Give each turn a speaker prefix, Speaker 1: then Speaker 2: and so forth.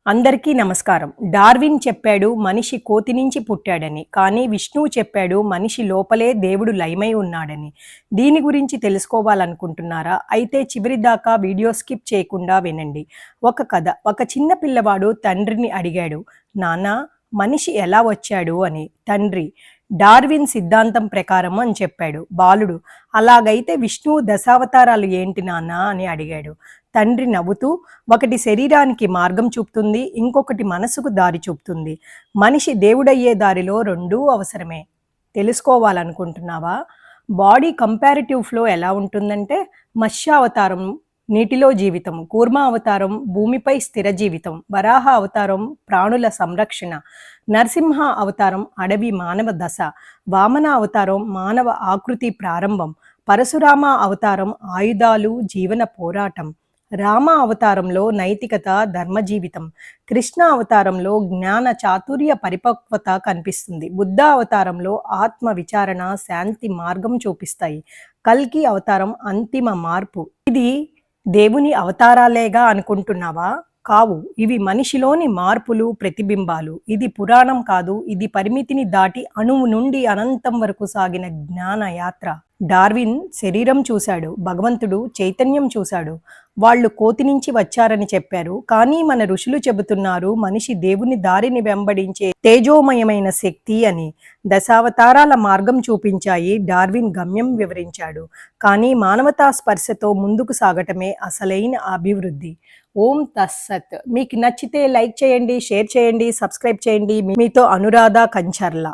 Speaker 1: అందరికీ నమస్కారం. డార్విన్ చెప్పాడు మనిషి కోతి నుంచి పుట్టాడని. కానీ విష్ణువు చెప్పాడు మనిషి లోపలే దేవుడు లయమై ఉన్నాడని. దీని గురించి తెలుసుకోవాలనుకుంటున్నారా? అయితే చివరిదాకా వీడియో స్కిప్ చేయకుండా వినండి. ఒక కథ. ఒక చిన్న పిల్లవాడు తండ్రిని అడిగాడు, నాన్నా, మనిషి ఎలా వచ్చాడు అని. తండ్రి, డార్విన్ సిద్ధాంతం ప్రకారం అని చెప్పాడు. బాలుడు, అలాగైతే విష్ణువు దశావతారాలు ఏంటి నాన్నా అని అడిగాడు. తండ్రి నవ్వుతూ, ఒకటి శరీరానికి మార్గం చూపుతుంది, ఇంకొకటి మనసుకు దారి చూపుతుంది. మనిషి దేవుడయ్యే దారిలో రెండూ అవసరమే. తెలుసుకోవాలనుకుంటున్నావా? బాడీ కంపారిటివ్ ఫ్లో ఎలా ఉంటుందంటే, మత్స్యావతారం నీటిలో జీవితం, కూర్మ అవతారం భూమిపై స్థిర జీవితం, వరాహ అవతారం ప్రాణుల సంరక్షణ, నరసింహ అవతారం అడవి మానవ దశ, వామన అవతారం మానవ ఆకృతి ప్రారంభం, పరశురామ అవతారం ఆయుధాలు జీవన పోరాటం, రామ అవతారంలో నైతికత ధర్మ జీవితం, కృష్ణ అవతారంలో జ్ఞాన చాతుర్య పరిపక్వత కనిపిస్తుంది, బుద్ధ అవతారంలో ఆత్మ విచారణ శాంతి మార్గం చూపిస్తాయి, కల్కి అవతారం అంతిమ మార్పు. ఇది దేవుని అవతారాలేగా అనుకుంటున్నావా? కావు. ఇవి మనిషిలోని మార్పులు, ప్రతిబింబాలు. ఇది పురాణం కాదు, ఇది పరిమితిని దాటి అణువు నుండి అనంతం వరకు సాగిన జ్ఞాన యాత్ర. డార్విన్ శరీరం చూశాడు, భగవంతుడు చైతన్యం చూశాడు. వాళ్ళు కోతి నుంచి వచ్చారని చెప్పారు, కానీ మన ఋషులు చెబుతున్నారు మనిషి దేవుని దారిని వెంబడించే తేజోమయమైన శక్తి అని. దశావతారాల మార్గం చూపించాయి, డార్విన్ గమ్యం వివరించాడు. కానీ మానవతా స్పర్శతో ముందుకు సాగటమే అసలైన అభివృద్ధి. ఓం తస్సత్. మీకు నచ్చితే లైక్ చేయండి, షేర్ చేయండి, సబ్స్క్రైబ్ చేయండి. మీతో అనురాధ కంచర్ల.